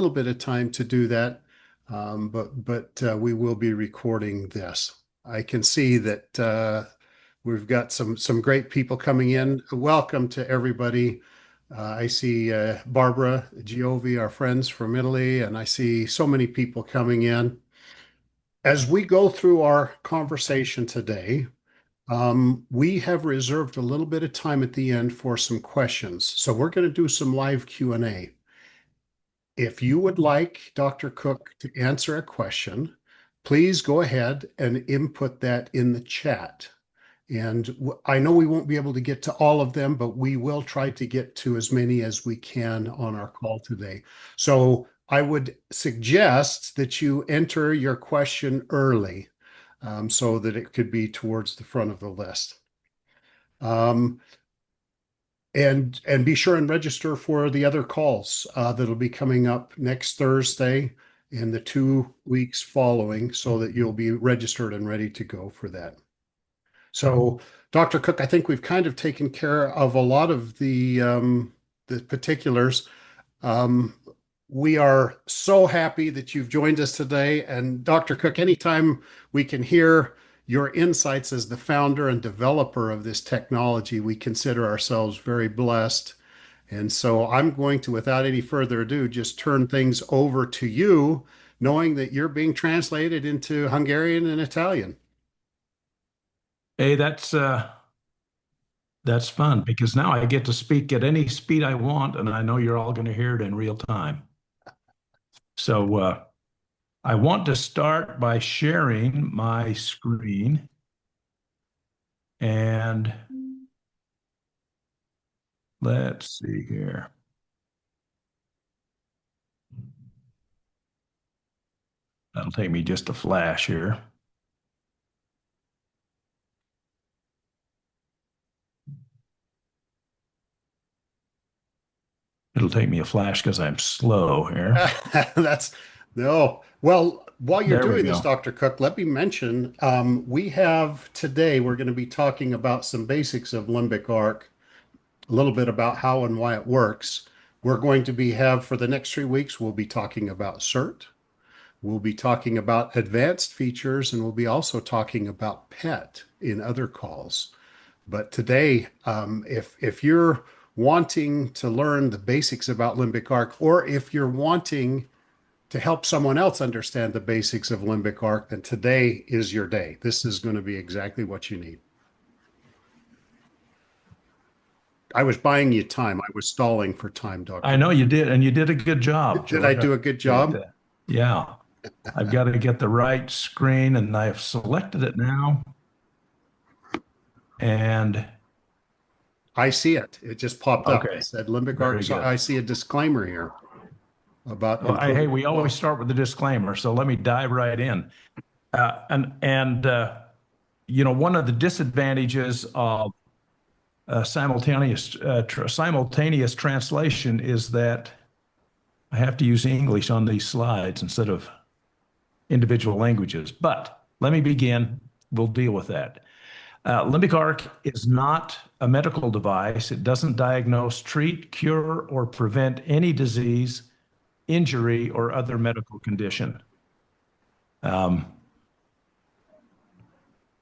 little bit of time to do that, but we will be recording this. I can see that we've got some great people coming in. Welcome to everybody. I see Barbara, Giovi, our friends from Italy, and I see so many people coming in. As we go through our conversation today, we have reserved a little bit of time at the end for some questions. So we're going to do some live Q&A. If you would like Dr. Cook to answer a question, please go ahead and input that in the chat. And I know we won't be able to get to all of them, but we will try to get to as many as we can on our call today. So I would suggest that you enter your question early so that it could be towards the front of the list. And be sure and register for the other calls that'll be coming up next Thursday and the 2 weeks following so that you'll be registered and ready to go for that. So, Dr. Cook, I think we've kind of taken care of a lot of the particulars. Um, we are so happy that you've joined us today. And Dr. Cook, anytime we can hear your insights as the founder and developer of this technology, we consider ourselves very blessed. And so I'm going to, without any further ado, just turn things over to you, knowing that you're being translated into Hungarian and Italian. Hey, that's fun because now I get to speak at any speed I want, and I know you're all going to hear it in real time. So I want to start by sharing my screen, and let's see here. That'll take me just a flash here. It'll take me a flash because I'm slow here. That's no. Well, while you're There we doing this, go. Dr. Cook, let me mention we have today, we're going to be talking about some basics of limbic arc, a little bit about how and why it works. We're going to have for the next 3 weeks, we'll be talking about CERT. We'll be talking about advanced features, and we'll be also talking about PET in other calls. But today, if you're wanting to learn the basics about limbic arc, or if you're wanting to help someone else understand the basics of limbic arc, then today is your day. This is going to be exactly what you need. I was buying you time. I was stalling for time, I Dr. know you did, and you did a good job, Did I George. I do a good appreciate job? that. Yeah. I've got to get the right screen, and I've selected it now. And I see it. It just popped up. It okay, said limbic arc. very So good. I see a disclaimer here about Hey, improving. we always start with the disclaimer, so let me dive right in. One of the disadvantages of simultaneous translation is that I have to use English on these slides instead of individual languages. But let me begin. We'll deal with that. Limbic arc is not a medical device. It doesn't diagnose, treat, cure, or prevent any disease, injury, or other medical condition. Um,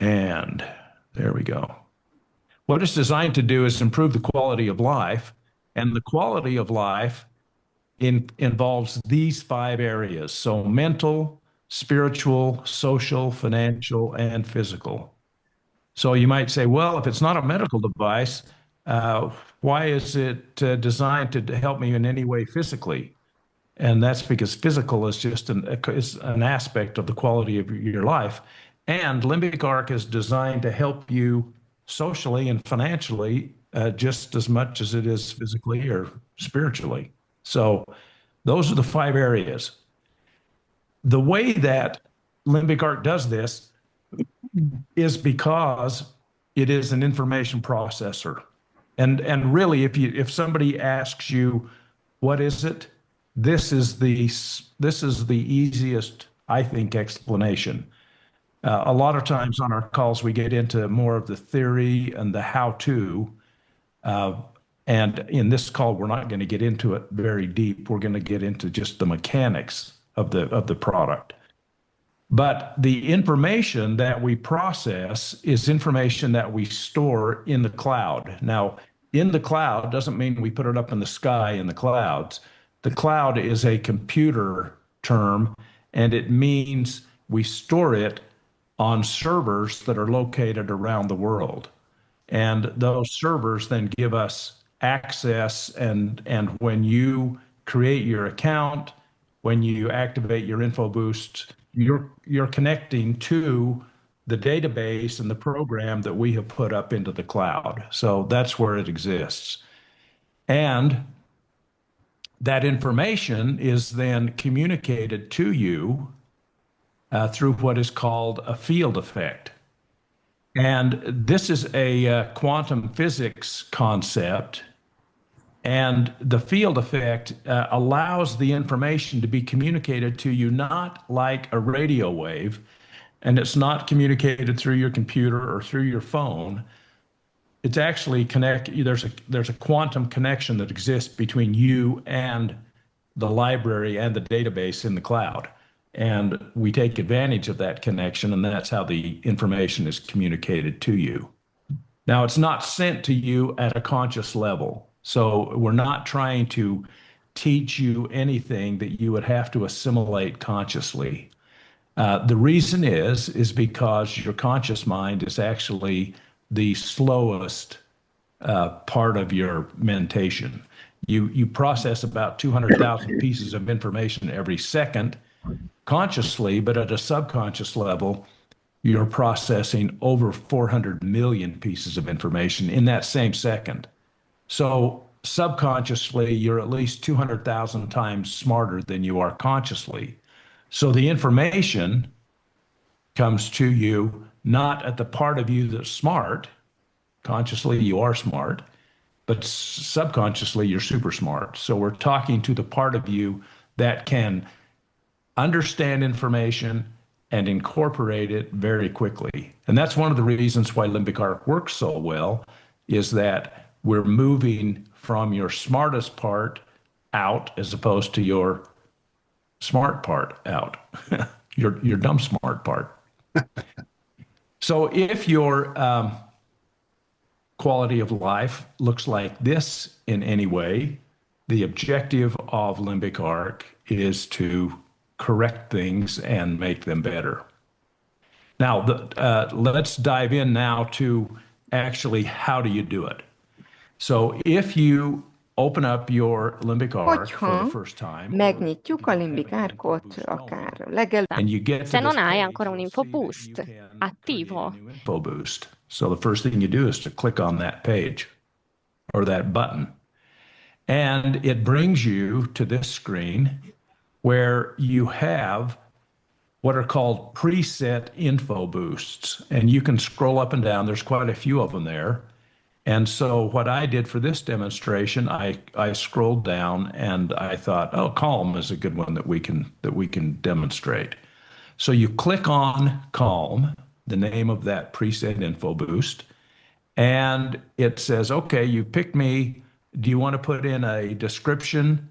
and there we go. What it's designed to do is improve the quality of life, and the quality of life involves these 5 areas. So mental, spiritual, social, financial, and physical. So you might say, well, if it's not a medical device, why is it designed to help me in any way physically? And that's because physical is just an aspect of the quality of your life. And Limbic Arc is designed to help you socially and financially just as much as it is physically or spiritually. So those are the 5 areas. The way that Limbic Arc does this is because it is an information processor. And really, if somebody asks you, what is it? This is the easiest, I think, explanation. A lot of times on our calls, we get into more of the theory and the how-to, uh, And in this call, we're not going to get into it very deep. We're going to get into just the mechanics of the product. But the information that we process is information that we store in the cloud. Now, in the cloud doesn't mean we put it up in the sky in the clouds. The cloud is a computer term, and it means we store it on servers that are located around the world. And those servers then give us access, and when you create your account, when you activate your InfoBoost, you're connecting to the database and the program that we have put up into the cloud. So that's where it exists. And that information is then communicated to you through what is called a field effect. And this is a quantum physics concept. And the field effect allows the information to be communicated to you not like a radio wave, and it's not communicated through your computer or through your phone. It's actually there's a quantum connection that exists between you and the library and the database in the cloud. And we take advantage of that connection, and that's how the information is communicated to you. Now, it's not sent to you at a conscious level. So we're not trying to teach you anything that you would have to assimilate consciously. The reason is because your conscious mind is actually the slowest part of your mentation. You process about 200,000 pieces of information every second consciously, but at a subconscious level, you're processing over 400 million pieces of information in that same second. So subconsciously, you're at least 200,000 times smarter than you are consciously. So the information comes to you not at the part of you that's smart. Consciously, you are smart, but subconsciously, you're super smart. So we're talking to the part of you that can understand information and incorporate it very quickly. And that's one of the reasons why Limbic Arc works so well, is that we're moving from your smartest part out as opposed to your smart part out, your dumb smart part. So if your quality of life looks like this in any way, the objective of Limbic Arc is to correct things and make them better. Now, let's dive in now to actually how do you do it. So if you open up your Limbic Arc for the Hogyha first time, megnyitjuk a Limbic Arcot, akár and you get Se to non this hai page, ancora un you'll see that you InfoBoost can create attivo, a new InfoBoost. So the first thing you do is to click on that page or that button. And it brings you to this screen where you have what are called preset InfoBoosts. And you can scroll up and down. There's quite a few of them there. And so what I did for this demonstration, I scrolled down and I thought, oh, Calm is a good one that we can demonstrate. So you click on Calm, the name of that preset InfoBoost, and it says, okay, you picked me. Do you want to put in a description?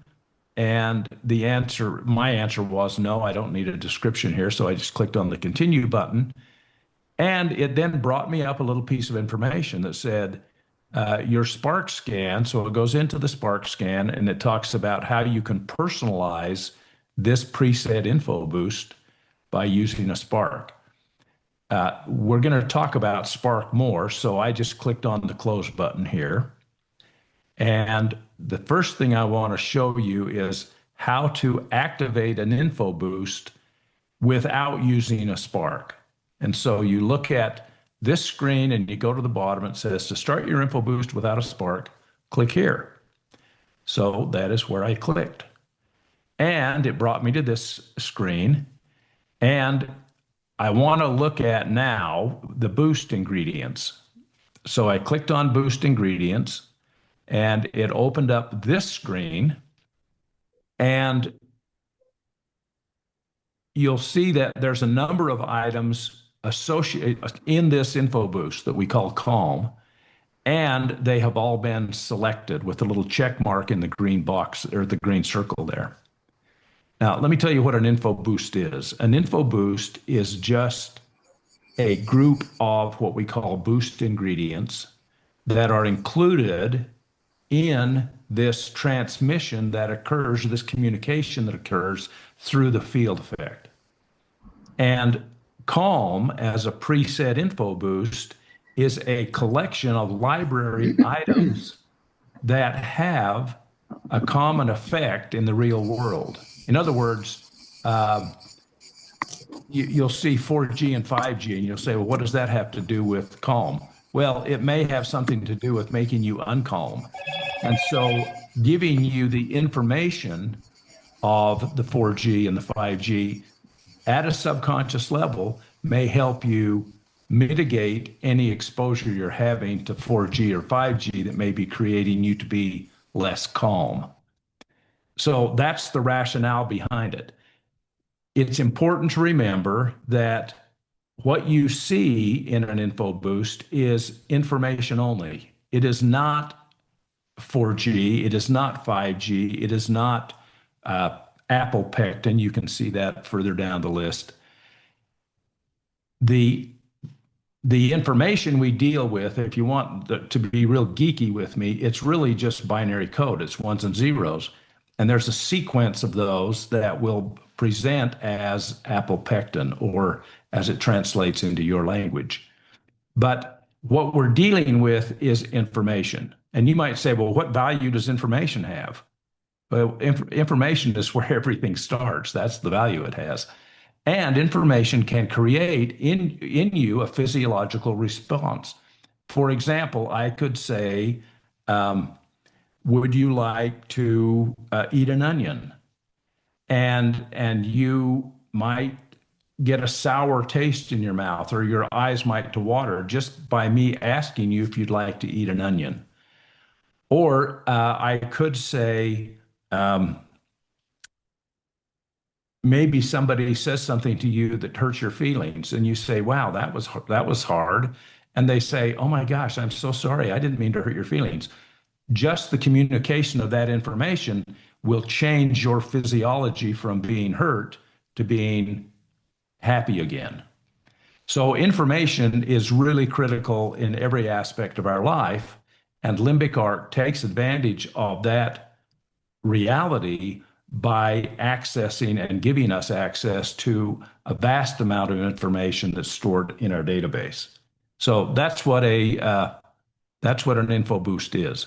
And my answer was no, I don't need a description here. So I just clicked on the continue button. And it then brought me up a little piece of information that said, your Spark scan. So it goes into the Spark scan and it talks about how you can personalize this preset InfoBoost by using a Spark. We're going to talk about Spark more. So I just clicked on the close button here. And the first thing I want to show you is how to activate an InfoBoost without using a Spark. And so you look at this screen and you go to the bottom, it says to start your InfoBoost without a Spark, click here. So that is where I clicked. And it brought me to this screen. And I want to look at now the boost ingredients. So I clicked on boost ingredients and it opened up this screen. And you'll see that there's a number of items associated in this InfoBoost that we call Calm. and they have all been selected with a little check mark in the green box or the green circle there. Now, let me tell you what an InfoBoost is. An InfoBoost is just a group of what we call boost ingredients that are included in this transmission that occurs, this communication that occurs through the field effect. And Calm, as a preset InfoBoost, is a collection of library items that have a common effect in the real world. In other words, you'll see 4G and 5G, and you'll say, well, what does that have to do with Calm? Well, it may have something to do with making you uncalm. And so giving you the information of the 4G and the 5G at a subconscious level may help you mitigate any exposure you're having to 4G or 5G that may be creating you to be less calm. So that's the rationale behind it. It's important to remember that what you see in an InfoBoost is information only. It is not 4G, it is not 5G, it is not Apple pectin. You can see that further down the list. The information we deal with, if you want to be real geeky with me, it's really just binary code. It's ones and zeros. And there's a sequence of those that will present as Apple pectin or as it translates into your language. But what we're dealing with is information. And you might say, well, what value does information have? Well, information is where everything starts. That's the value it has. And information can create in you a physiological response. For example, I could say, would you like to eat an onion? And you might get a sour taste in your mouth, or your eyes might to water just by me asking you if you'd like to eat an onion. Or I could say, maybe somebody says something to you that hurts your feelings, and you say, wow, that was hard. And they say, oh my gosh, I'm so sorry. I didn't mean to hurt your feelings. Just the communication of that information will change your physiology from being hurt to being happy again. So information is really critical in every aspect of our life, and Limbic Arc takes advantage of that reality by accessing and giving us access to a vast amount of information that's stored in our database. So that's what an InfoBoost is.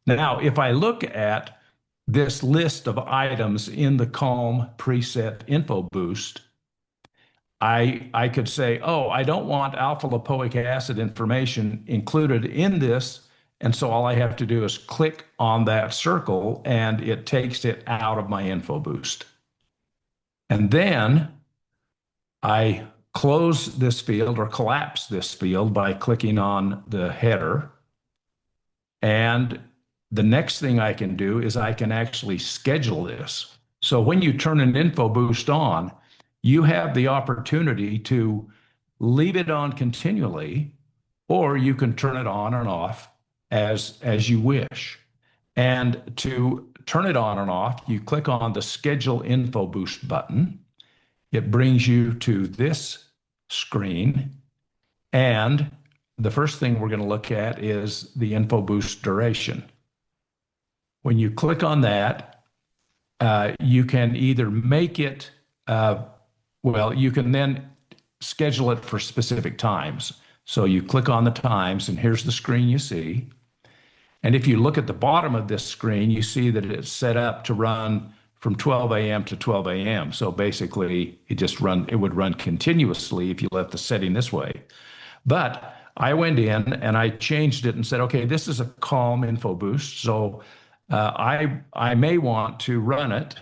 Now, if I look at this list of items in the Calm preset InfoBoost, I could say, oh, I don't want alpha lipoic acid information included in this. And so all I have to do is click on that circle and it takes it out of my InfoBoost. And then I close this field or collapse this field by clicking on the header. And the next thing I can do is I can actually schedule this. So when you turn an InfoBoost on, you have the opportunity to leave it on continually, or you can turn it on and off as you wish. And to turn it on and off, you click on the Schedule InfoBoost button. It brings you to this screen. And the first thing we're going to look at is the InfoBoost duration. When you click on that, you can either make it, you can then schedule it for specific times. So you click on the times, and here's the screen you see. And if you look at the bottom of this screen, you see that it's set up to run from 12 a.m. to 12 a.m. So basically, it would run continuously if you left the setting this way. But I went in and I changed it and said, okay, this is a Calm InfoBoost. So I may want to run it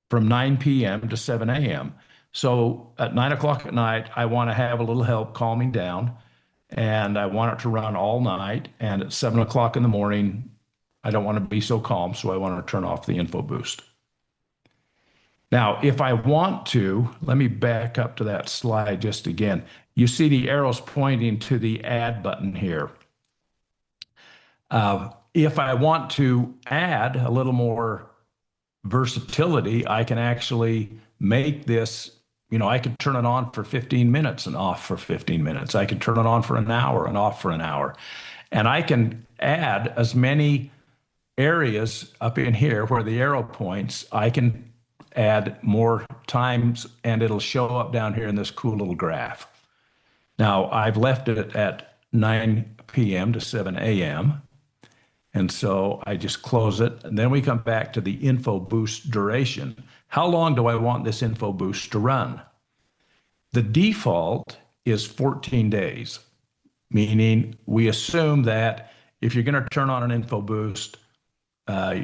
from 9 p.m. to 7 a.m. So at 9 o'clock at night, I want to have a little help calming down, and I want it to run all night. And at 7 o'clock in the morning, I don't want to be so calm, so I want to turn off the InfoBoost. Now, if I want to, let me back up to that slide just again. You see the arrows pointing to the add button here. If I want to add a little more versatility, I can actually make this, I could turn it on for 15 minutes and off for 15 minutes. I could turn it on for an hour and off for an hour. And I can add as many areas up in here where the arrow points, I can add more times and it'll show up down here in this cool little graph. Now, I've left it at 9 p.m. to 7 a.m. And so I just close it. And then we come back to the InfoBoost duration. How long do I want this InfoBoost to run? The default is 14 days, meaning we assume that if you're going to turn on an InfoBoost,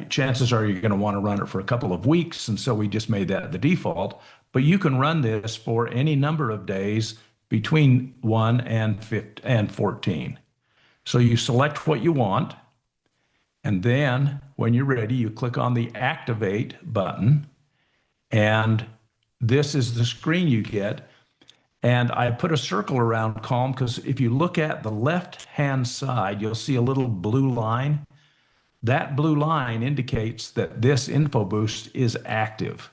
chances are you're going to want to run it for a couple of weeks. And so we just made that the default. But you can run this for any number of days between 1 and 14. So you select what you want. And then when you're ready, you click on the activate button. And this is the screen you get. And I put a circle around calm because if you look at the left-hand side, you'll see a little blue line. That blue line indicates that this InfoBoost is active.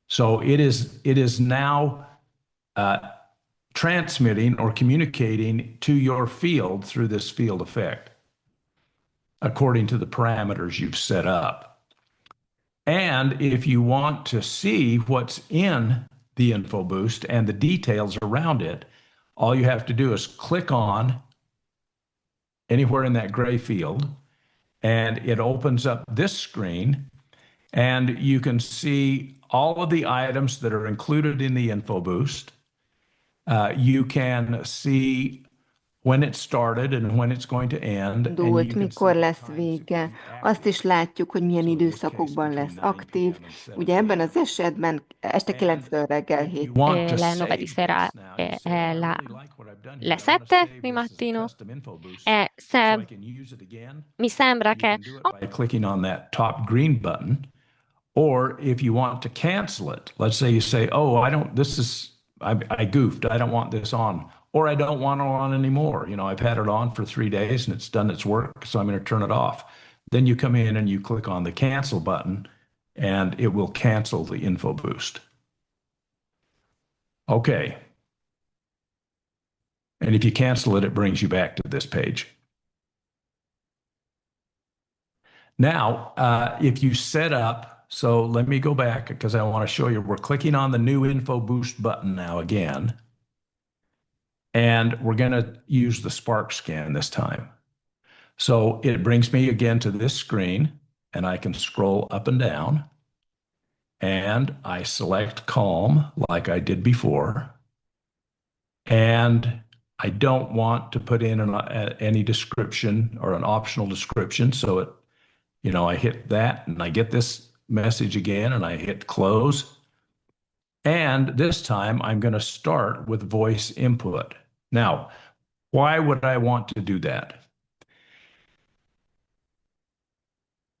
So it is now transmitting or communicating to your field through this field effect, according to the parameters you've set up. And if you want to see what's in the InfoBoost and the details around it, all you have to do is click on anywhere in that gray field, and it opens up this screen, and you can see all of the items that are included in the InfoBoost. You can see when it started and when it's going to end. Indult, mikor lesz vége. Azt is látjuk, hogy milyen időszakokban lesz aktív. Ugye ebben az esetben este 9-től reggel 7. Le 9 di sera le 7 di mattino. Se mi sembra che by clicking on that top green button, or if you want to cancel it, let's say you say, oh, I goofed, I don't want this on, or I don't want it on anymore. I've had it on for 3 days and it's done its work, so I'm going to turn it off. Then you come in and you click on the cancel button and it will cancel the InfoBoost. Okay. And if you cancel it, it brings you back to this page. Now, if you set up, so let me go back because I want to show you, we're clicking on the new InfoBoost button now again. And we're going to use the Spark scan this time. So it brings me again to this screen, and I can scroll up and down. And I select calm like I did before. And I don't want to put in any description or an optional description. So I hit that and I get this message again and I hit close. And this time I'm going to start with voice input. Now, why would I want to do that?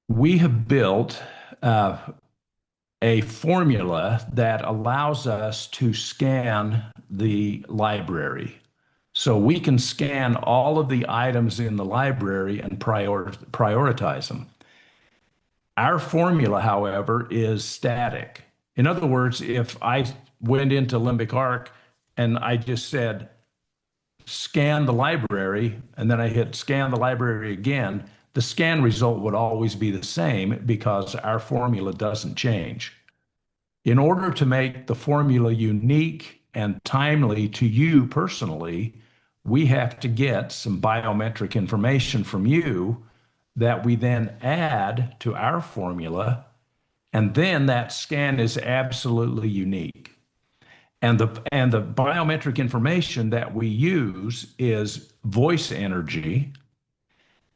We have built a formula that allows us to scan the library. So we can scan all of the items in the library and prioritize them. Our formula, however, is static. In other words, if I went into Limbic Arc and I just said, scan the library, and then I hit scan the library again, the scan result would always be the same because our formula doesn't change. In order to make the formula unique and timely to you personally, we have to get some biometric information from you that we then add to our formula, and then that scan is absolutely unique. And the biometric information that we use is voice energy,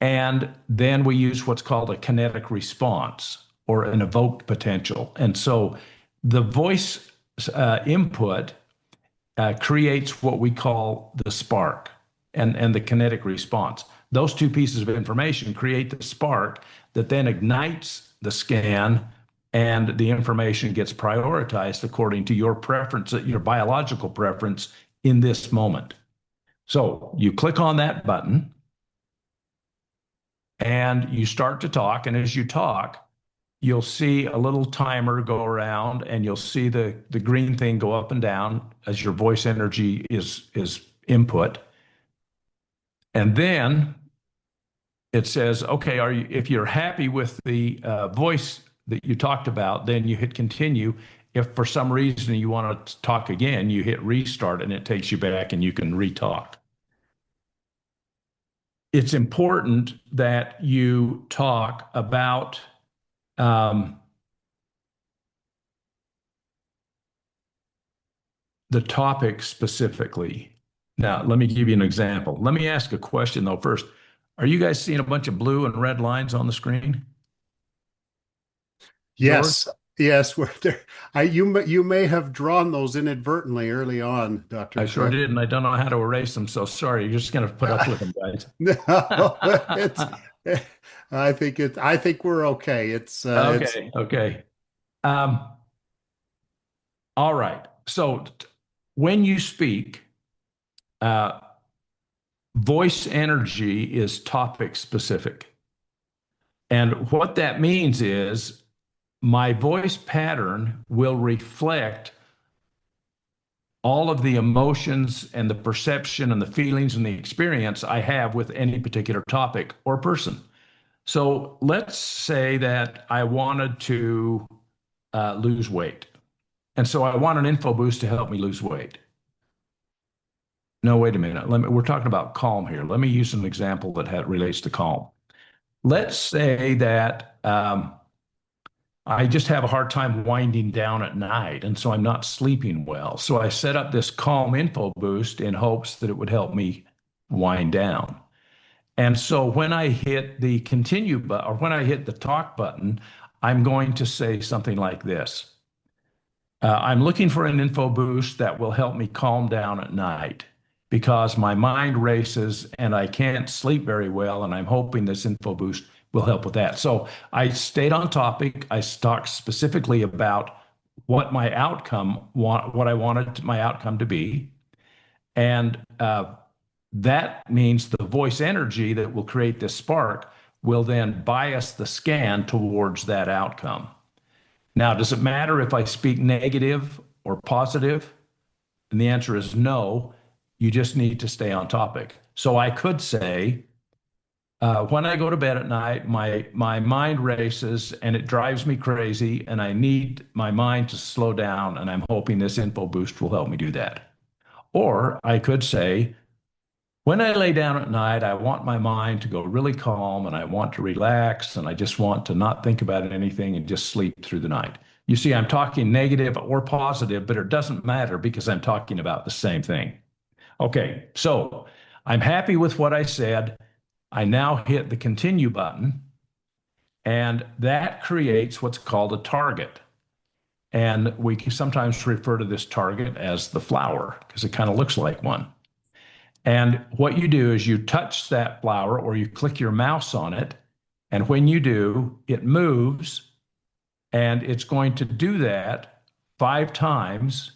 and then we use what's called a kinetic response or an evoked potential. And so the voice input creates what we call the spark and the kinetic response. Those two pieces of information create the spark that then ignites the scan, and the information gets prioritized according to your preference, your biological preference in this moment. So you click on that button, and you start to talk. And as you talk, you'll see a little timer go around, and you'll see the green thing go up and down as your voice energy is input. And then it says, okay, if you're happy with the voice that you talked about, then you hit continue. If for some reason you want to talk again, you hit restart, and it takes you back and you can re-talk. It's important that you talk about the topic specifically. Now, let me give you an example. Let me ask a question, though, first. Are you guys seeing a bunch of blue and red lines on the screen? Yes, yes, we're there. You may have drawn those inadvertently early on, Dr. I sure Cliff. did, and I don't know how to erase them, so sorry. You're just going to put up with them, guys. No, it's. I think we're okay. It's Okay. Um, all right. So when you speak, voice energy is topic specific. And what that means is my voice pattern will reflect all of the emotions and the perception and the feelings and the experience I have with any particular topic or person. So let's say that I wanted to lose weight. And so I want an InfoBoost to help me lose weight. No, wait a minute. We're talking about calm here. Let me use an example that relates to calm. Let's say that I just have a hard time winding down at night, and so I'm not sleeping well. So I set up this calm InfoBoost in hopes that it would help me wind down. And so when I hit the continue button, or when I hit the talk button, I'm going to say something like this. I'm looking for an InfoBoost that will help me calm down at night because my mind races and I can't sleep very well, and I'm hoping this InfoBoost will help with that. So I stayed on topic. I talked specifically about what I wanted my outcome to be. And that means the voice energy that will create this spark will then bias the scan towards that outcome. Now, does it matter if I speak negative or positive? And the answer is no. You just need to stay on topic. So I could say, when I go to bed at night, my mind races and it drives me crazy, and I need my mind to slow down, and I'm hoping this InfoBoost will help me do that. Or I could say, when I lay down at night, I want my mind to go really calm, and I want to relax, and I just want to not think about anything and just sleep through the night. You see, I'm talking negative or positive, but it doesn't matter because I'm talking about the same thing. Okay, so I'm happy with what I said. I now hit the continue button, and that creates what's called a target. And we sometimes refer to this target as the flower because it kind of looks like one. And what you do is you touch that flower or you click your mouse on it. And when you do, it moves, and it's going to do that 5 times.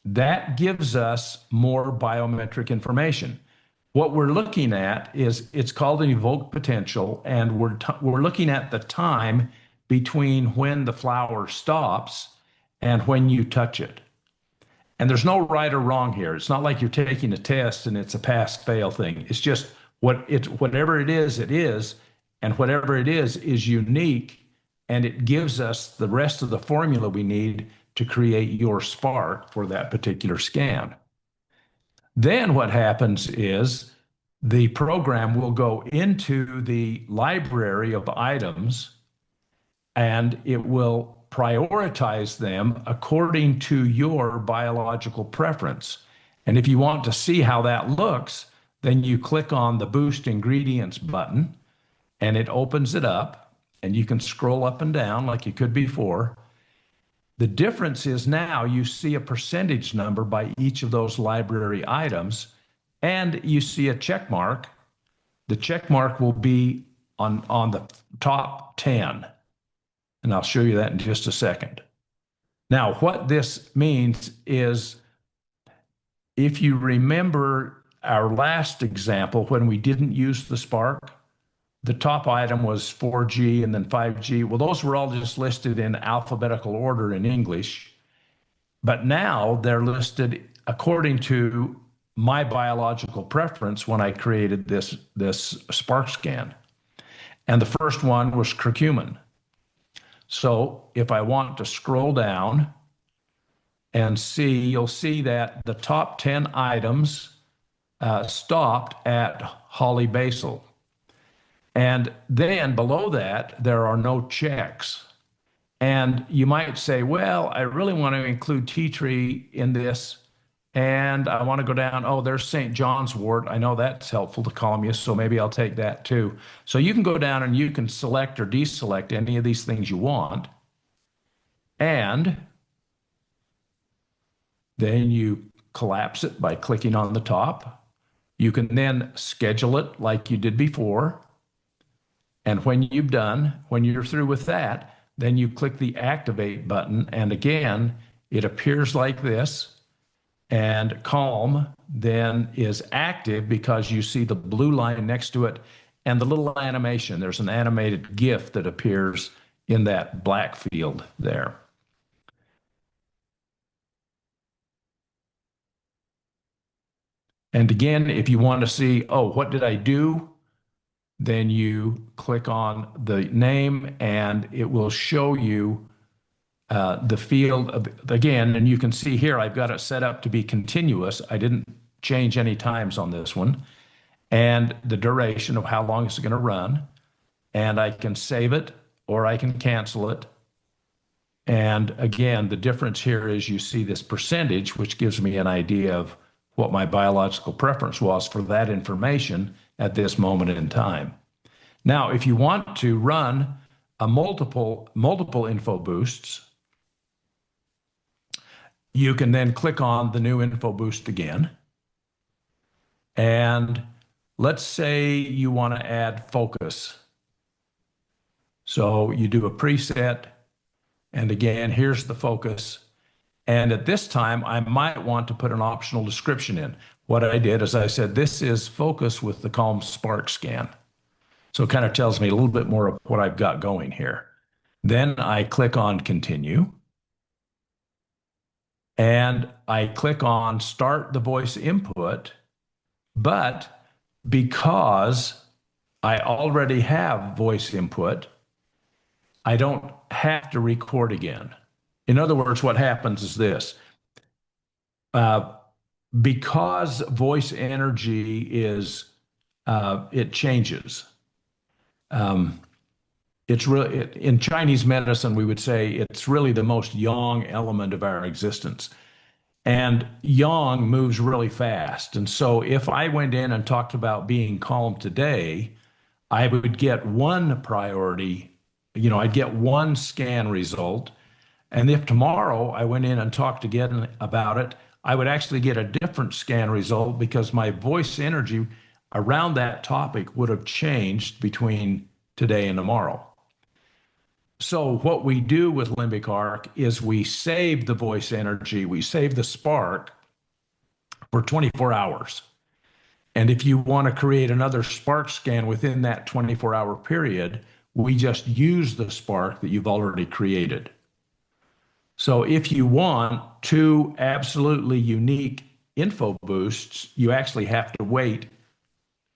That gives us more biometric information. What we're looking at is it's called an evoked potential, and we're looking at the time between when the flower stops and when you touch it. And there's no right or wrong here. It's not like you're taking a test and it's a pass-fail thing. It's just whatever it is, and whatever it is unique, and it gives us the rest of the formula we need to create your spark for that particular scan. Then what happens is the program will go into the library of items, and it will prioritize them according to your biological preference. And if you want to see how that looks, then you click on the Boost Ingredients button, and it opens it up, and you can scroll up and down like you could before. The difference is now you see a percentage number by each of those library items, and you see a check mark. The check mark will be on the top 10. And I'll show you that in just a second. Now, what this means is, if you remember our last example when we didn't use the spark, the top item was 4G and then 5G. Well, those were all just listed in alphabetical order in English, but now they're listed according to my biological preference when I created this Spark scan. And the first one was curcumin. So if I want to scroll down and see, you'll see that the top 10 items stopped at holly basil. And then below that, there are no checks. And you might say, well, I really want to include tea tree in this. And I want to go down, oh, there's St. John's wort. I know that's helpful to calm you, so maybe I'll take that too. So you can go down and you can select or deselect any of these things you want. And then you collapse it by clicking on the top. You can then schedule it like you did before. And when you've done, when you're through with that, then you click the activate button. And again, it appears like this. And calm then is active because you see the blue line next to it and the little animation. There's an animated GIF that appears in that black field there. And again, if you want to see, oh, what did I do? Then you click on the name and it will show you the field of, again, and you can see here, I've got it set up to be continuous. I didn't change any times on this one. And the duration of how long it's going to run. And I can save it or I can cancel it. And again, the difference here is you see this percentage, which gives me an idea of what my biological preference was for that information at this moment in time. Now, if you want to run a multiple InfoBoosts, you can then click on the new InfoBoost again. And let's say you want to add focus. So you do a preset, and again, here's the focus. And at this time, I might want to put an optional description in. What I did is I said, this is focus with the Calm Spark scan. So it kind of tells me a little bit more of what I've got going here. Then I click on continue. And I click on start the voice input, but because I already have voice input, I don't have to record again. In other words, what happens is this. Because voice energy is, it changes. It's really, in Chinese medicine, we would say it's really the most yang element of our existence. And yang moves really fast. And so if I went in and talked about being calm today, I would get one priority, I'd get one scan result. And if tomorrow I went in and talked again about it, I would actually get a different scan result because my voice energy around that topic would have changed between today and tomorrow. So what we do with Limbic Arc is we save the voice energy, we save the spark for 24 hours. And if you want to create another spark scan within that 24-hour period, we just use the spark that you've already created. So if you want two absolutely unique InfoBoosts, you actually have to wait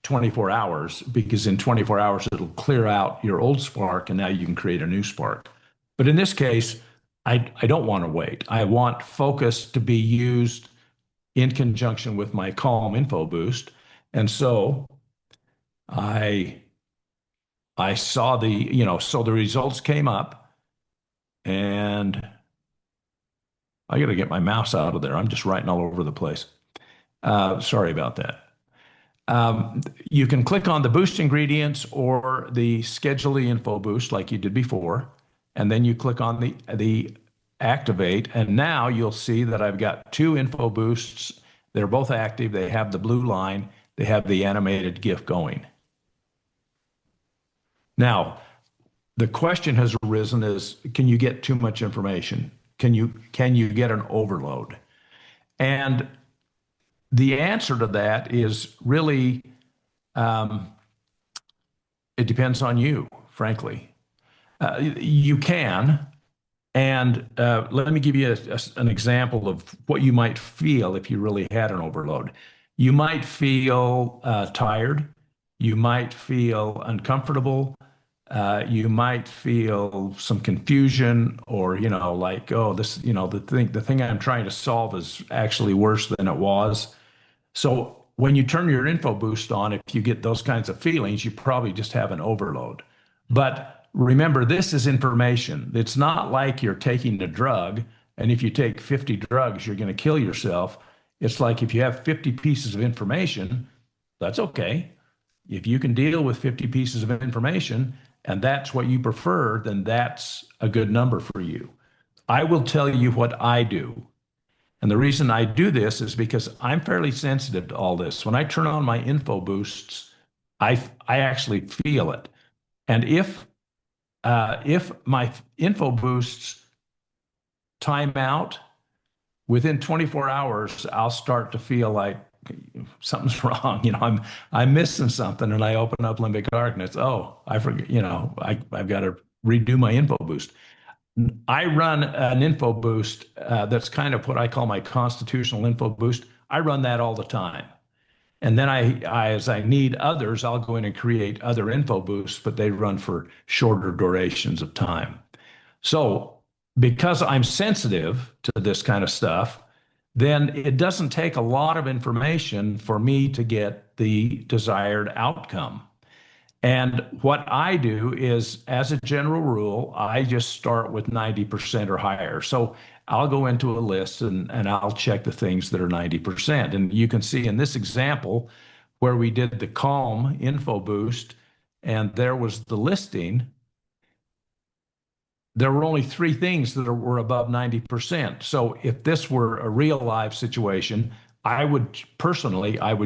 24 hours because in 24 hours, it'll clear out your old spark and now you can create a new spark. But in this case, I don't want to wait. I want focus to be used in conjunction with my Calm InfoBoost. And so I saw so the results came up and I got to get my mouse out of there. I'm just writing all over the place. Sorry about that. You can click on the boost ingredients or the schedule the info boost like you did before, and then you click on the activate, and now you'll see that I've got two info boosts. They're both active. They have the blue line. They have the animated GIF going. Now, the question has arisen is, can you get too much information? Can you get an overload? And the answer to that is really It depends on you, frankly. You can. And let me give you an example of what you might feel if you really had an overload. You might feel tired. You might feel uncomfortable. You might feel some confusion, or like, oh, this, the thing I'm trying to solve is actually worse than it was. So when you turn your InfoBoost on, if you get those kinds of feelings, you probably just have an overload. But remember, this is information. It's not like you're taking a drug, and if you take 50 drugs, you're going to kill yourself. It's like if you have 50 pieces of information, that's okay. If you can deal with 50 pieces of information and that's what you prefer, then that's a good number for you. I will tell you what I do. And the reason I do this is because I'm fairly sensitive to all this. When I turn on my info boosts, I actually feel it. And if my info boosts time out, within 24 hours, I'll start to feel like something's wrong. I'm missing something, and I open up Limbic and it's, oh, I forget. I've got to redo my info boost. I run an info boost that's kind of what I call my constitutional info boost. I run that all the time. And then as I need others, I'll go in and create other info boosts, but they run for shorter durations of time. So because I'm sensitive to this kind of stuff, then it doesn't take a lot of information for me to get the desired outcome. And what I do is, as a general rule, I just start with 90% or higher. So I'll go into a list and I'll check the things that are 90%. And you can see in this example where we did the Calm info boost and there was the listing, there were only 3 things that were above 90%. So if this were a real live situation, I would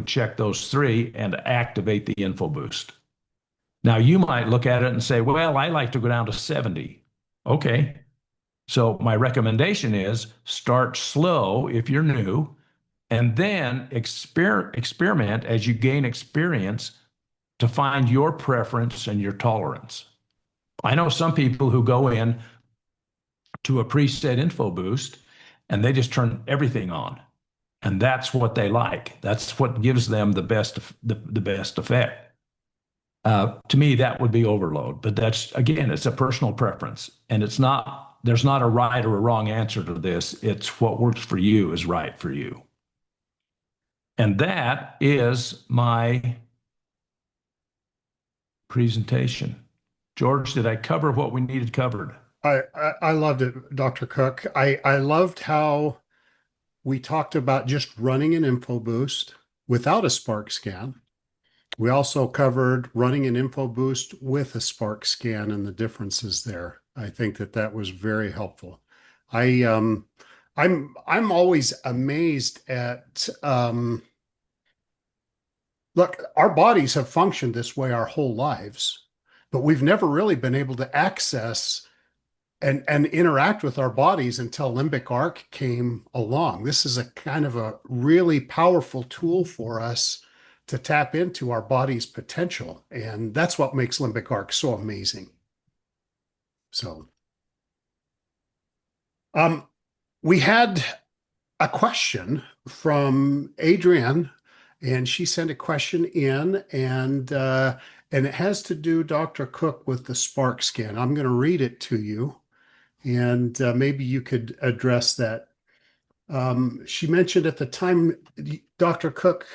check those 3 and activate the info boost. Now, you might look at it and say, well, I like to go down to 70. Okay. So my recommendation is start slow if you're new, and then experiment as you gain experience to find your preference and your tolerance. I know some people who go in to a preset info boost and they just turn everything on. And that's what they like. That's what gives them the best effect. To me, that would be overload, but that's, again, it's a personal preference, and there's not a right or a wrong answer to this. It's what works for you is right for you. And that is my presentation. George, did I cover what we needed covered? I loved it, Dr. Cook. I loved how we talked about just running an info boost without a spark scan. We also covered running an info boost with a spark scan and the differences there. I think that was very helpful. I'm always amazed at look, our bodies have functioned this way our whole lives, but we've never really been able to access and interact with our bodies until Limbic Arc came along. This is a kind of a really powerful tool for us to tap into our body's potential. And that's what makes Limbic Arc so amazing. So we had a question from Adrienn, and she sent a question in, and it has to do, Dr. Cook, with the spark scan. I'm going to read it to you, and maybe you could address that. She mentioned at the time, Dr. Cook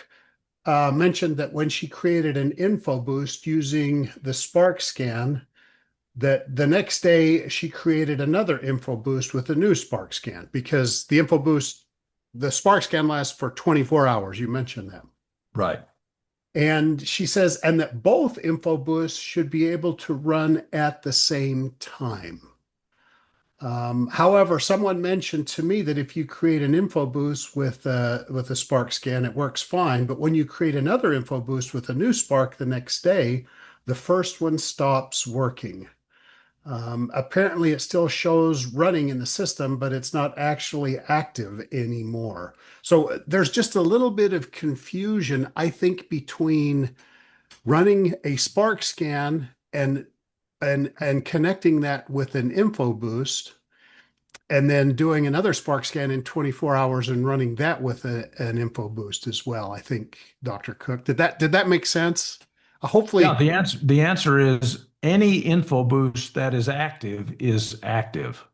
mentioned that when she created an info boost using the spark scan, that the next day she created another info boost with a new spark scan, because the spark scan lasts for 24 hours. You mentioned that. Right. And she says, and that both info boosts should be able to run at the same time. However, someone mentioned to me that if you create an info boost with a spark scan, it works fine. But when you create another info boost with a new spark the next day, the first one stops working. Apparently, it still shows running in the system, but it's not actually active anymore. So there's just a little bit of confusion, I think, between running a Spark scan and connecting that with an InfoBoost, and then doing another Spark scan in 24 hours and running that with an InfoBoost as well. I think, Dr. Cook, did that make sense? Hopefully, Yeah, the answer is any info boost that is active is active.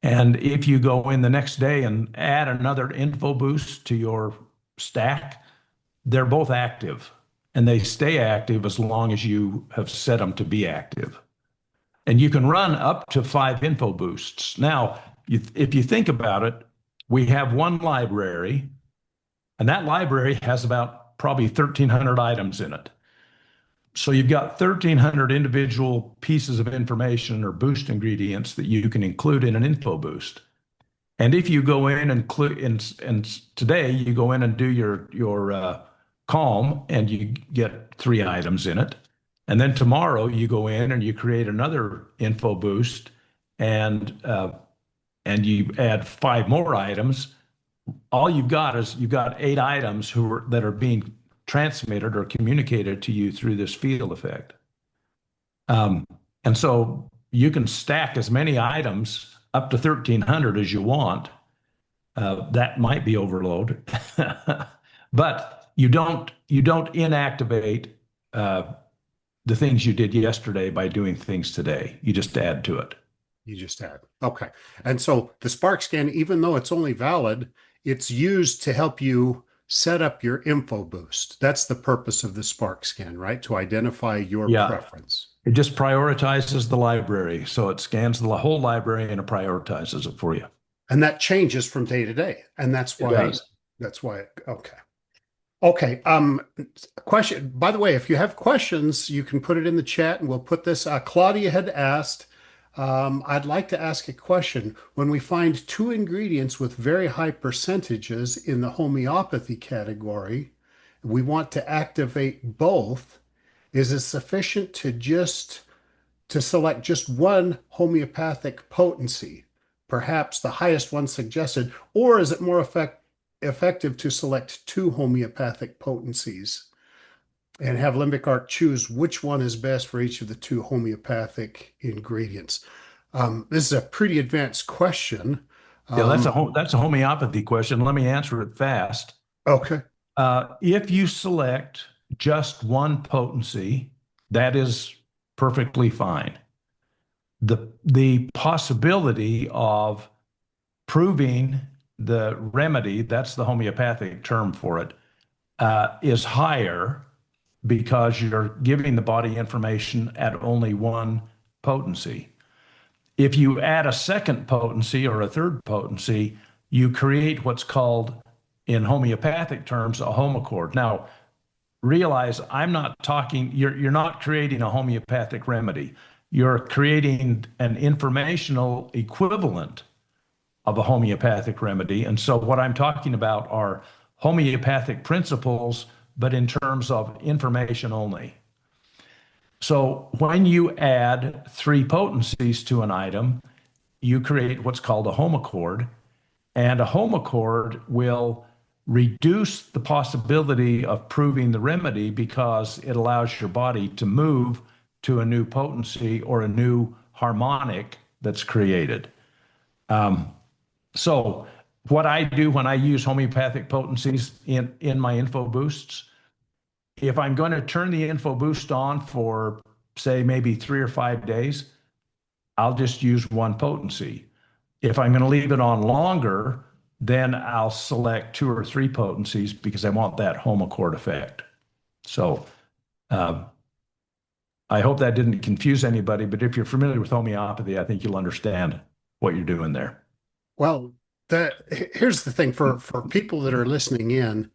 And if you go in the next day and add another info boost to your stack, they're both active and they stay active as long as you have set them to be active. And you can run up to 5 info boosts. Now, if you think about it, we have one library, and that library has about probably 1,300 items in it. So you've got 1,300 individual pieces of information or boost ingredients that you can include in an info boost. And if you go in and today you go in and do your calm and you get 3 items in it, and then tomorrow you go in and you create another info boost and you add 5 more items. All you've got is you've got 8 items that are being transmitted or communicated to you through this field effect. And so you can stack as many items up to 1,300 as you want. That might be overload, but you don't inactivate the things you did yesterday by doing things today. You just add to it. You just add. Okay. And so the Spark scan, even though it's only valid, it's used to help you set up your info boost. That's the purpose of the Spark scan, right? To identify your preference. It just prioritizes the library. So it scans the whole library and it prioritizes it for you. And that changes from day to day. And that's why, okay. Okay. Question, by the way, if you have questions, you can put it in the chat and we'll put this. Claudia had asked, I'd like to ask a question. When we find 2 ingredients with very high percentages in the homeopathy category, we want to activate both. Is it sufficient to select just one homeopathic potency, perhaps the highest one suggested, or is it more effective to select 2 homeopathic potencies and have Limbic Arc choose which one is best for each of the 2 homeopathic ingredients? This is a pretty advanced question. Yeah, that's a homeopathy question. Let me answer it fast. Okay. If you select just one potency, that is perfectly fine. The possibility of proving the remedy, that's the homeopathic term for it, is higher because you're giving the body information at only one potency. If you add a second potency or a third potency, you create what's called, in homeopathic terms, a homochord. Now, realize I'm not talking, you're not creating a homeopathic remedy. You're creating an informational equivalent of a homeopathic remedy. And so what I'm talking about are homeopathic principles, but in terms of information only. So when you add 3 potencies to an item, you create what's called a homochord, and a homochord will reduce the possibility of proving the remedy because it allows your body to move to a new potency or a new harmonic that's created. So what I do when I use homeopathic potencies in my info boosts, if I'm going to turn the info boost on for, say, maybe 3 or 5 days, I'll just use one potency. If I'm going to leave it on longer, then I'll select 2 or 3 potencies because I want that homochord effect. So I hope that didn't confuse anybody, but if you're familiar with homeopathy, I think you'll understand what you're doing there. Well, here's the thing for people that are listening in.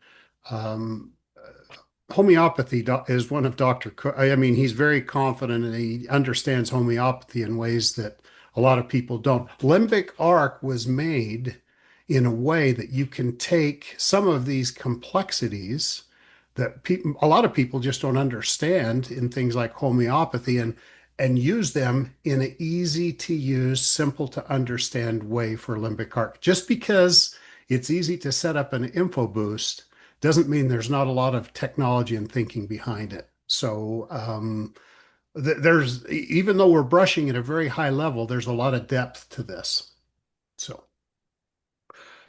Homeopathy is one of Dr. Cook. I mean, he's very confident and he understands homeopathy in ways that a lot of people don't. Limbic Arc was made in a way that you can take some of these complexities that a lot of people just don't understand in things like homeopathy and use them in an easy to use, simple to understand way for Limbic Arc. Just because it's easy to set up an info boost doesn't mean there's not a lot of technology and thinking behind it. So there's, even though we're brushing at a very high level, there's a lot of depth to this. So,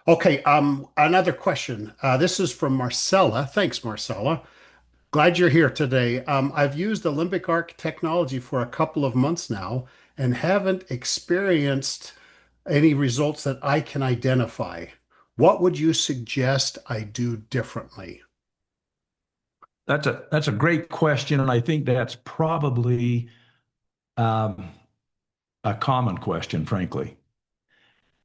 okay, another question. This is from Marcella. Thanks, Marcella. Glad you're here today. I've used the Limbic Arc technology for a couple of months now and haven't experienced any results that I can identify. What would you suggest I do differently? That's a great question, and I think that's probably um, a common question, frankly.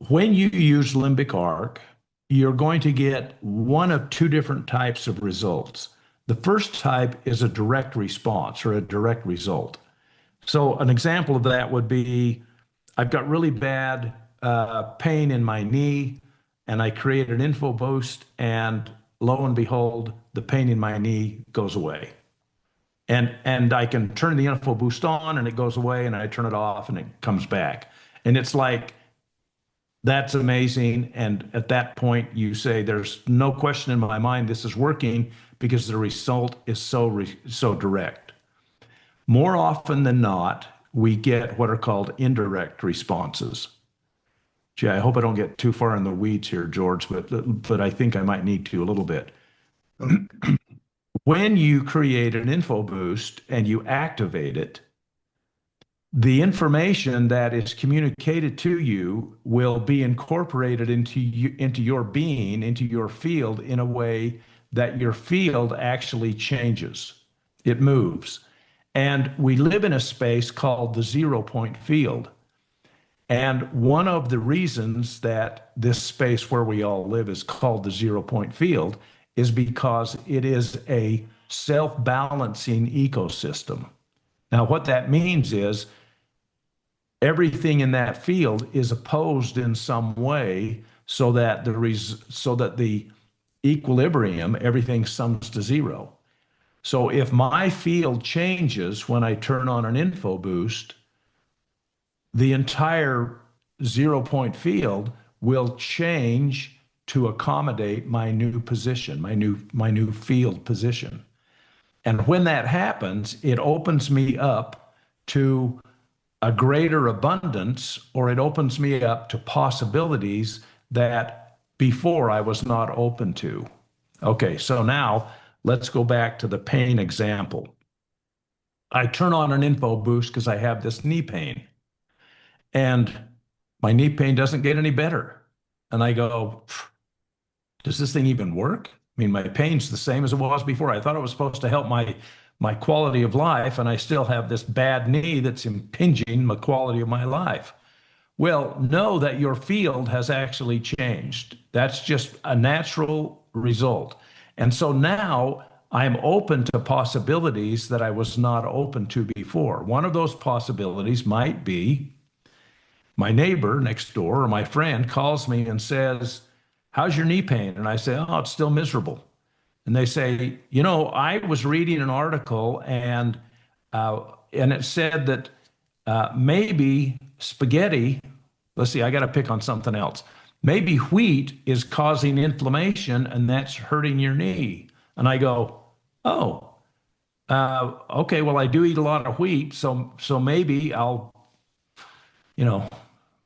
When you use limbic arc, you're going to get one of two different types of results. The first type is a direct response or a direct result. So an example of that would be I've got really bad pain in my knee, and I create an InfoBoost, and lo and behold, the pain in my knee goes away. And I can turn the InfoBoost on and it goes away, and I turn it off and it comes back. And it's like, that's amazing. And at that point, you say, there's no question in my mind this is working because the result is so direct. More often than not, we get what are called indirect responses. Gee, I hope I don't get too far in the weeds here, George, but I think I might need to a little bit. When you create an InfoBoost and you activate it, the information that is communicated to you will be incorporated into your being, into your field in a way that your field actually changes. It moves. And we live in a space called the 0 point field. And one of the reasons that this space where we all live is called the 0 point field is because it is a self-balancing ecosystem. Now, what that means is everything in that field is opposed in some way so that the equilibrium, everything sums to zero. So if my field changes when I turn on an InfoBoost, the entire 0 point field will change to accommodate my new position, my new field position. And when that happens, it opens me up to a greater abundance, or it opens me up to possibilities that before I was not open to. Okay, so now let's go back to the pain example. I turn on an InfoBoost because I have this knee pain, and my knee pain doesn't get any better. And I go, does this thing even work? I mean, my pain's the same as it was before. I thought it was supposed to help my quality of life, and I still have this bad knee that's impinging the quality of my life. Well, know that your field has actually changed. That's just a natural result. And so now I'm open to possibilities that I was not open to before. One of those possibilities might be my neighbor next door or my friend calls me and says, how's your knee pain? And I say, oh, it's still miserable. And they say, you know, I was reading an article and it said that maybe spaghetti, let's see, I got to pick on something else. Maybe wheat is causing inflammation and that's hurting your knee. And I go, oh, okay, well, I do eat a lot of wheat, so maybe I'll, you know,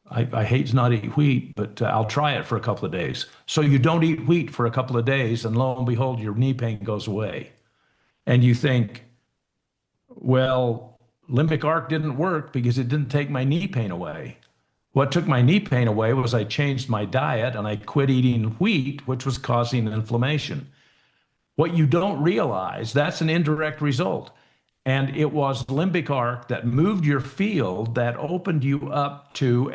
I hate to not eat wheat, but I'll try it for a couple of days. So you don't eat wheat for a couple of days, and lo and behold, your knee pain goes away. And you think, well, limbic arc didn't work because it didn't take my knee pain away. What took my knee pain away was I changed my diet and I quit eating wheat, which was causing inflammation. What you don't realize, that's an indirect result. And it was limbic arc that moved your field, that opened you up to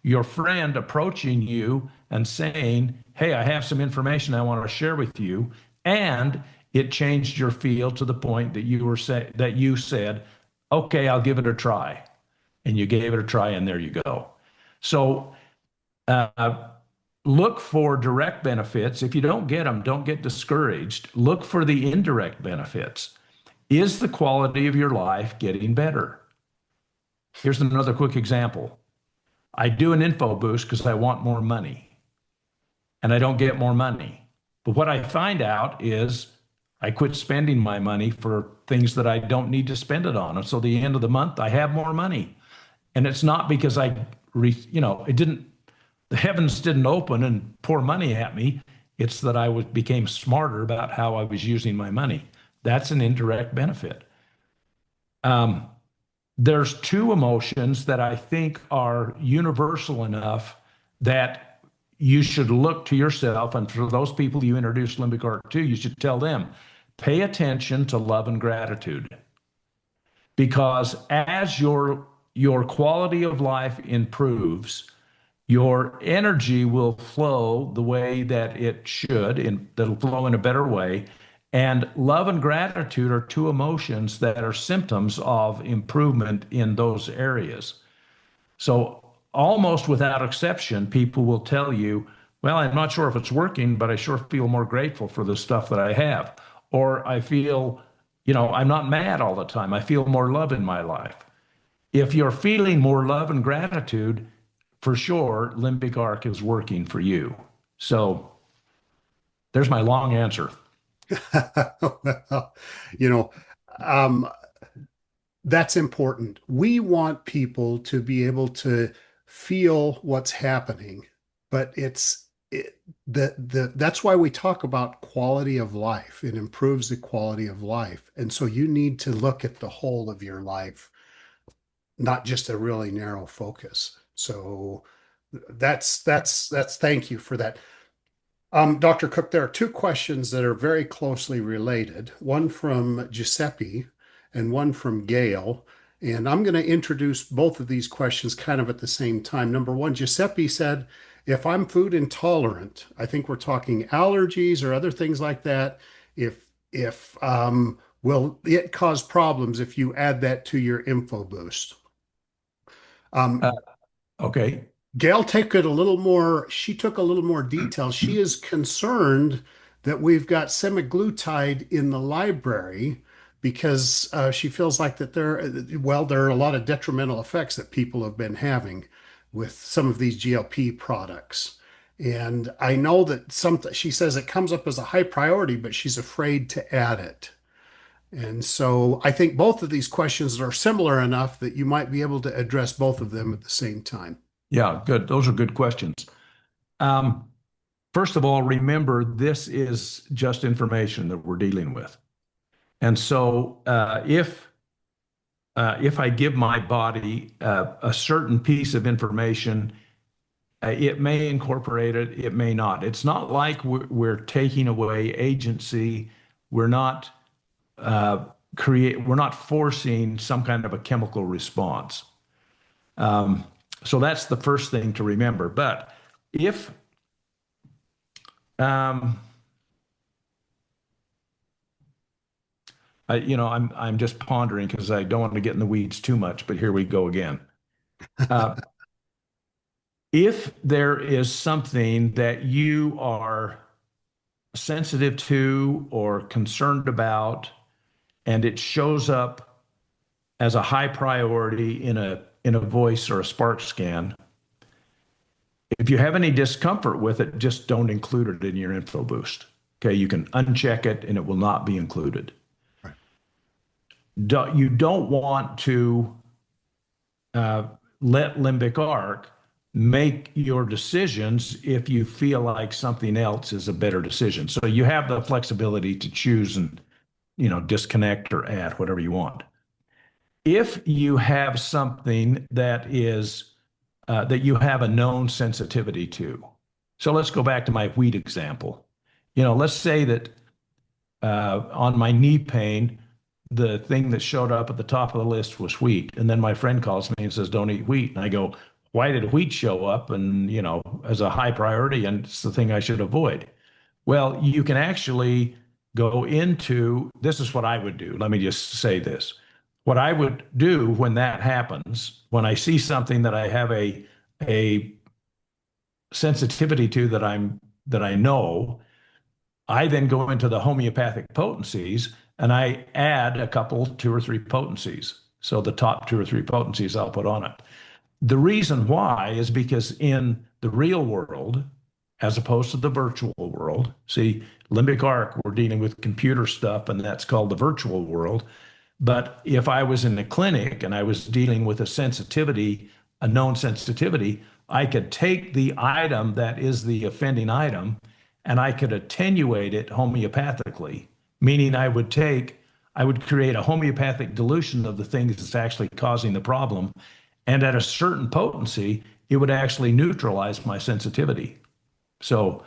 your friend approaching you and saying, hey, I have some information I want to share with you. And it changed your field to the point that you said, okay, I'll give it a try. And you gave it a try, and there you go. So look for direct benefits. If you don't get them, don't get discouraged. Look for the indirect benefits. Is the quality of your life getting better? Here's another quick example. I do an InfoBoost because I want more money, and I don't get more money. But what I find out is I quit spending my money for things that I don't need to spend it on. And so the end of the month, I have more money. And it's not because it didn't, the heavens didn't open and pour money at me. It's that became smarter about how I was using my money. That's an indirect benefit. There's two emotions that I think are universal enough that you should look to yourself. And for those people you introduce limbic arc to, you should tell them, pay attention to love and gratitude. Because as your quality of life improves, your energy will flow the way that it should, and that'll flow in a better way. And love and gratitude are two emotions that are symptoms of improvement in those areas. So almost without exception, people will tell you, well, I'm not sure if it's working, but I sure feel more grateful for the stuff that I have. Or I feel, I'm not mad all the time. I feel more love in my life. If you're feeling more love and gratitude, for sure, limbic arc is working for you. So there's my long answer. Well, you know, um, that's important. We want people to be able to feel what's happening, but that's why we talk about quality of life. It improves the quality of life. And so you need to look at the whole of your life, not just a really narrow focus. So that's thank you for that. Dr. Cook, there are two questions that are very closely related, one from Giuseppe and one from Gail. And I'm going to introduce both of these questions kind of at the same time. Number one, Giuseppe said, if I'm food intolerant, I think we're talking allergies or other things like that. If will it cause problems if you add that to your InfoBoost? Uh, okay. Gail took it a little more, she took a little more detail. She is concerned that we've got semaglutide in the library because she feels like that there are a lot of detrimental effects that people have been having with some of these GLP products. And I know that she says it comes up as a high priority, but she's afraid to add it. And so I think both of these questions are similar enough that you might be able to address both of them at the same time. Yeah, good. Those are good questions. Um, First of all, remember this is just information that we're dealing with. And so if I give my body a certain piece of information, it may incorporate it, it may not. It's not like we're taking away agency. We're not we're not forcing some kind of a chemical response. So that's the first thing to remember. But if I'm just pondering because I don't want to get in the weeds too much, but here we go again. If there is something that you are sensitive to or concerned about, and it shows up as a high priority in a voice or a spark scan, if you have any discomfort with it, just don't include it in your InfoBoost. Okay, you can uncheck it and it will not be included. Right. You don't want to let limbic arc make your decisions if you feel like something else is a better decision. So you have the flexibility to choose and disconnect or add whatever you want. If you have something that is that you have a known sensitivity to, so let's go back to my wheat example. Let's say that on my knee pain, the thing that showed up at the top of the list was wheat, and then my friend calls me and says, "Don't eat wheat," and I go, "Why did wheat show up?" And as a high priority, and it's the thing I should avoid. Well, you can actually go into this is what I would do. Let me just say this. What I would do when that happens, when I see something that I have a sensitivity to that I know, I then go into the homeopathic potencies and I add a couple, two or three potencies. So the top two or three potencies I'll put on it. The reason why is because in the real world, as opposed to the virtual world. See, limbic arc, we're dealing with computer stuff, and that's called the virtual world. But if I was in a clinic and I was dealing with a sensitivity, a known sensitivity, I could take the item that is the offending item and I could attenuate it homeopathically, meaning I would create a homeopathic dilution of the thing that's actually causing the problem. And at a certain potency, it would actually neutralize my sensitivity. So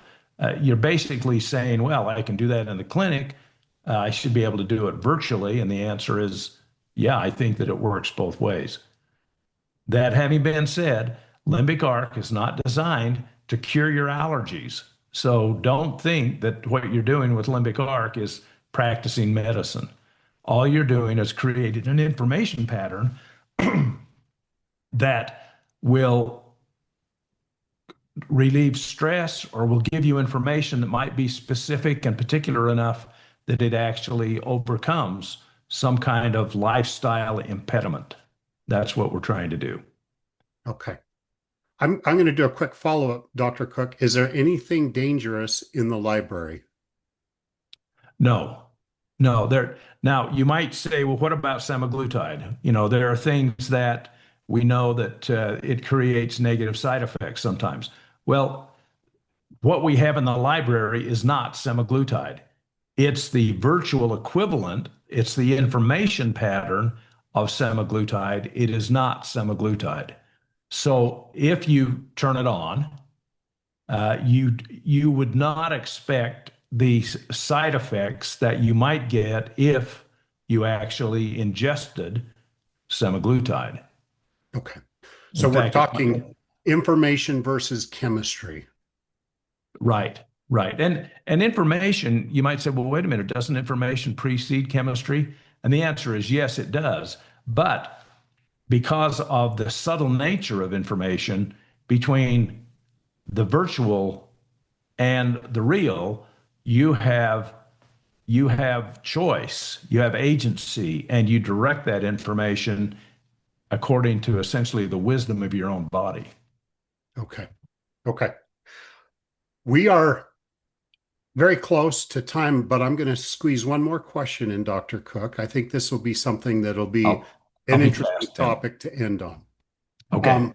you're basically saying, well, I can do that in the clinic. I should be able to do it virtually. And the answer is, yeah, I think that it works both ways. That having been said, limbic arc is not designed to cure your allergies. So don't think that what you're doing with limbic arc is practicing medicine. All you're doing is creating an information pattern that will relieve stress or will give you information that might be specific and particular enough that it actually overcomes some kind of lifestyle impediment. That's what we're trying to do. Okay. I'm going to do a quick follow-up, Dr. Cook. Is there anything dangerous in the library? No, no. Now you might say, well, what about semaglutide? You know, there are things that we know that it creates negative side effects sometimes. Well, what we have in the library is not semaglutide. It's the virtual equivalent. It's the information pattern of semaglutide. It is not semaglutide. So if you turn it on, you would not expect the side effects that you might get if you actually ingested semaglutide. Okay. So In we're fact, talking information versus chemistry. right, right. And information, you might say, well, wait a minute, doesn't information precede chemistry? And the answer is yes, it does. But because of the subtle nature of information between the virtual and the real, you have choice, you have agency, and you direct that information according to essentially the wisdom of your own body. Okay. Okay. We are very close to time, but I'm going to squeeze one more question in, Dr. Cook. I think this will be something that'll be I'll an be interesting fast then. topic to end on. Okay.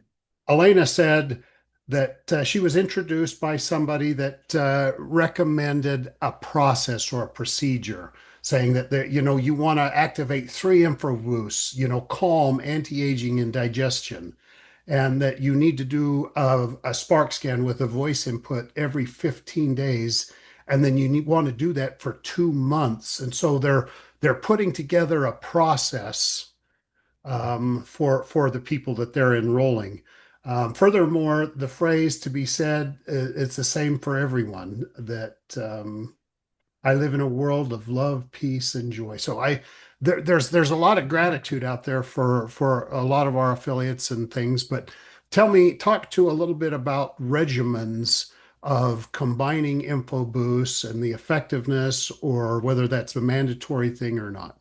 Elena said that she was introduced by somebody that recommended a process or a procedure, saying that you want to activate 3 InfoBoosts, calm, anti-aging, and digestion, and that you need to do a spark scan with a voice input every 15 days, and then you want to do that for 2 months. And so they're putting together a process for the people that they're enrolling. Furthermore, the phrase to be said, it's the same for everyone, that I live in a world of love, peace, and joy. So there's a lot of gratitude out there for a lot of our affiliates and things. But talk to a little bit about regimens of combining InfoBoosts and the effectiveness, or whether that's a mandatory thing or not.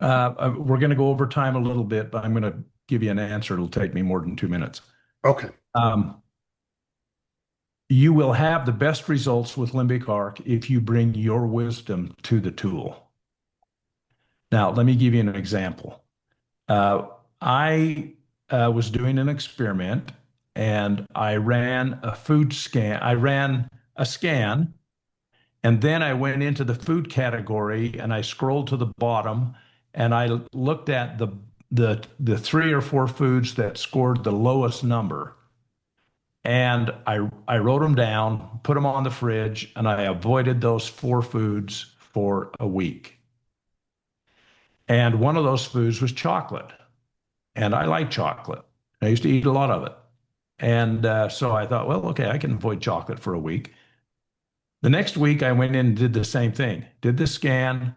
We're going to go over time a little bit, but I'm going to give you an answer. It'll take me more than 2 minutes. Okay. You will have the best results with limbic arc if you bring your wisdom to the tool. Now, let me give you an example. I was doing an experiment and I ran a food scan. I ran a scan, and then I went into the food category and I scrolled to the bottom and I looked at the 3 or 4 foods that scored the lowest number. And I wrote them down, put them on the fridge, and I avoided those 4 foods for a week. And one of those foods was chocolate. And I like chocolate. I used to eat a lot of it. And so I thought, well, okay, I can avoid chocolate for a week. The next week, I went in and did the same thing, did the scan,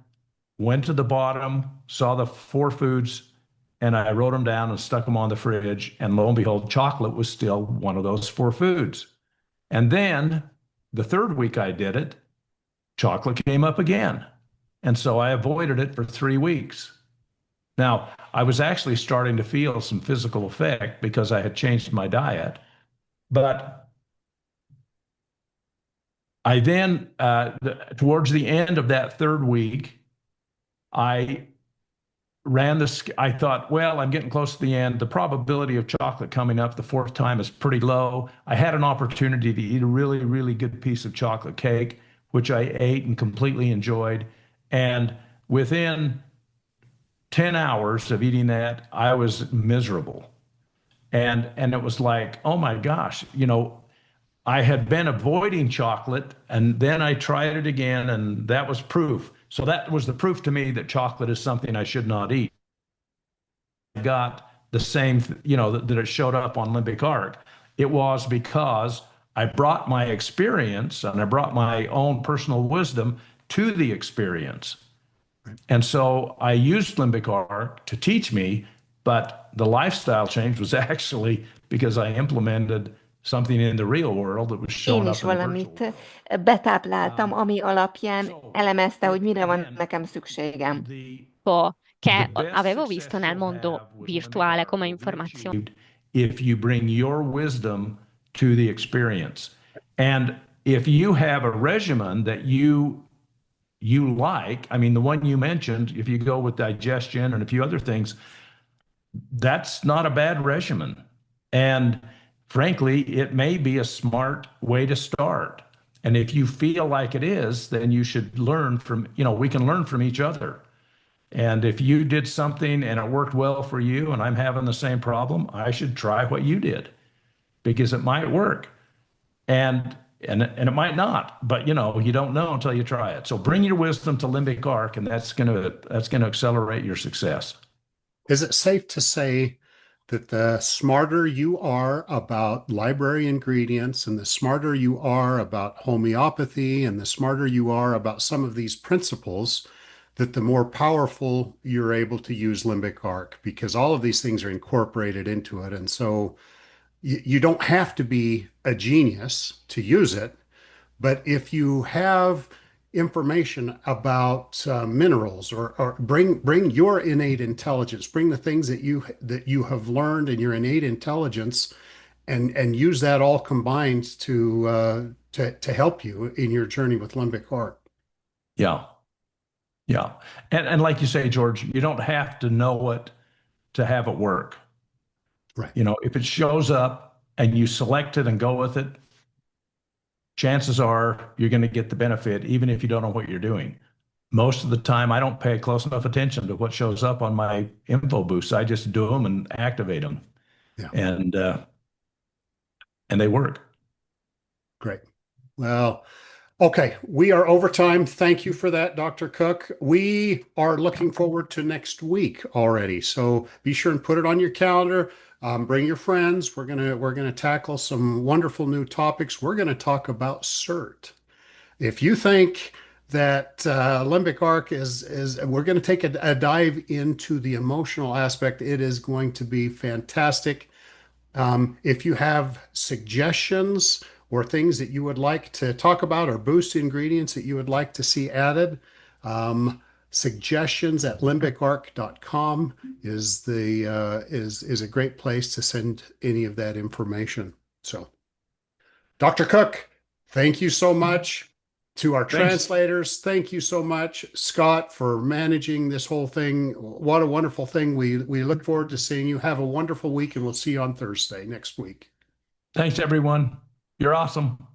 went to the bottom, saw the 4 foods, and I wrote them down and stuck them on the fridge. And lo and behold, chocolate was still one of those 4 foods. And then the third week I did it, chocolate came up again. And so I avoided it for 3 weeks. Now, I was actually starting to feel some physical effect because I had changed my diet. But I then, towards the end of that third week, I I thought, well, I'm getting close to the end. The probability of chocolate coming up the fourth time is pretty low. I had an opportunity to eat a really, really good piece of chocolate cake, which I ate and completely enjoyed. And within 10 hours of eating that, I was miserable. And it was like, oh my gosh, I had been avoiding chocolate and then I tried it again and that was proof. So that was the proof to me that chocolate is something I should not eat. I got the same, that it showed up on Limbic Arc. It was because I brought my experience and I brought my own personal wisdom to the experience. And so I used Limbic Arc to teach me, but the lifestyle change was actually because I implemented something in the real world that was Én showing is up in the virtual valamit world. betápláltam, ami alapján elemezte, hogy mire van Again, nekem szükségem. Che the best avevo visto success nel you'll mondo have with Limbic virtuale Arc come will be informazione. achieved if you bring your wisdom to the experience. And if you have a regimen that you like, I mean, the one you mentioned, if you go with digestion and a few other things, that's not a bad regimen. And frankly, it may be a smart way to start. And if you feel like it is, then you should learn from, we can learn from each other. And if you did something and it worked well for you and I'm having the same problem, I should try what you did because it might work. And it might not, but you don't know until you try it. So bring your wisdom to Limbic Arc, and that's gonna accelerate your success. Is it safe to say that the smarter you are about library ingredients and the smarter you are about homeopathy and the smarter you are about some of these principles, that the more powerful you're able to use Limbic Arc because all of these things are incorporated into it. And so you don't have to be a genius to use it, but if you have information about minerals or bring your innate intelligence, bring the things that you have learned in your innate intelligence, and use that all combined to help you in your journey with Limbic Arc. Yeah, yeah, and like you say, George, you don't have to know it to have it work. Right. If it shows up and you select it and go with it, chances are you're going to get the benefit, even if you don't know what you're doing. Most of the time, I don't pay close enough attention to what shows up on my InfoBoosts. I just do them and activate them, Yeah. and they work. Great. Well, okay, we are over time. Thank you for that, Dr. Cook. We are looking forward to next week already. So be sure and put it on your calendar. Bring your friends. We're gonna tackle some wonderful new topics. We're gonna talk about CERT. If you think that Limbic Arc is we're going to take a dive into the emotional aspect. It is going to be fantastic. If you have suggestions or things that you would like to talk about or boost ingredients that you would like to see added, suggestions at limbicarc.com is a great place to send any of that information. So, Dr. Cook, thank you so much. To our translators, thank you so much, Scott, for managing this whole thing. What a wonderful thing. We look forward to seeing you. Have a wonderful week, and we'll see you on Thursday next week. Thanks, everyone. You're awesome.